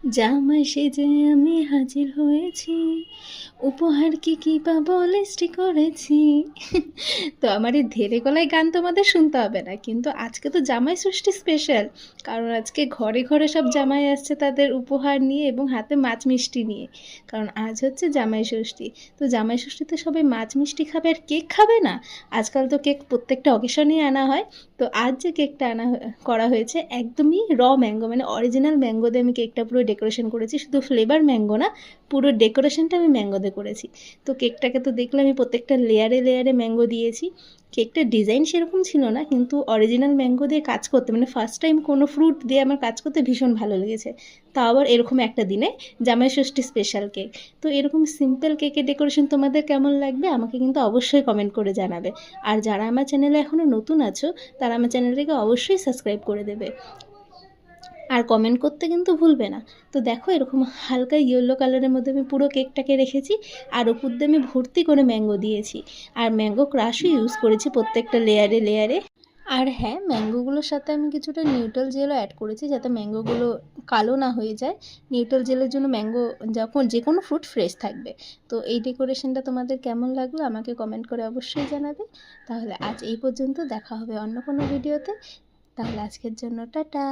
জামাই সেজে আমি হাজির হয়েছি, উপহার কি কি পাবো লিস্টি করেছি। তো আমার এই ধেড়ে গলায় গান তোমাদের শুনতে হবে না, কিন্তু আজকে তো জামাই ষষ্ঠী স্পেশাল। কারণ আজকে ঘরে ঘরে সব জামাই আসছে তাদের উপহার নিয়ে এবং হাতে মাছ মিষ্টি নিয়ে। কারণ আজ হচ্ছে জামাই ষষ্ঠী। তো জামাই ষষ্ঠীতে সবাই মাছ মিষ্টি খাবে আর কেক খাবে না? আজকাল তো কেক প্রত্যেকটা অকেশনেই আনা হয়। তো আজ যে কেকটা করা হয়েছে একদমই ম্যাঙ্গো, মানে অরিজিনাল ম্যাঙ্গো দিয়ে আমি কেকটা পুরো ডেকোরেশন করেছি। শুধু ফ্লেভার ম্যাঙ্গো না, পুরো ডেকোরেশনটা আমি ম্যাঙ্গো দিয়ে করেছি। তো কেকটাকে তো দেখলে আমি প্রত্যেকটা লেয়ারে লেয়ারে ম্যাঙ্গো দিয়েছি। কেকটার ডিজাইন সেরকম ছিল না, কিন্তু অরিজিনাল ম্যাঙ্গো দিয়ে কাজ করতে, মানে ফার্স্ট টাইম কোনো ফ্রুট দিয়ে আমার কাজ করতে ভীষণ ভালো লেগেছে। তাও আবার এরকম একটা দিনে, জামাই ষষ্ঠী স্পেশাল কেক। তো এরকম সিম্পল কেকের ডেকোরেশন তোমাদের কেমন লাগবে আমাকে কিন্তু অবশ্যই কমেন্ট করে জানাবে। আর যারা আমার চ্যানেলে এখনও নতুন আছো তারা আমার চ্যানেলটিকে অবশ্যই সাবস্ক্রাইব করে দেবে, আর কমেন্ট করতে কিন্তু ভুলবে না। তো দেখো এরকম হালকা ইয়েলো কালারের মধ্যে আমি পুরো কেকটাকে রেখেছি, আর ওপর দিয়ে আমি ভর্তি করে ম্যাঙ্গো দিয়েছি, আর ম্যাঙ্গো ক্রাশও ইউজ করেছি প্রত্যেকটা লেয়ারে লেয়ারে। আর হ্যাঁ, ম্যাঙ্গোগুলোর সাথে আমি কিছুটা নিউট্রাল জেলও অ্যাড করেছি যাতে ম্যাঙ্গোগুলো কালো না হয়ে যায়। নিউট্রাল জেলের জন্য ম্যাঙ্গো যখন যে কোনো ফ্রুট ফ্রেশ থাকবে। তো এই ডেকোরেশনটা তোমাদের কেমন লাগলো আমাকে কমেন্ট করে অবশ্যই জানাবে। তাহলে আজ এই পর্যন্ত, দেখা হবে অন্য কোনো ভিডিওতে। তাহলে আজকের জন্য টাটা।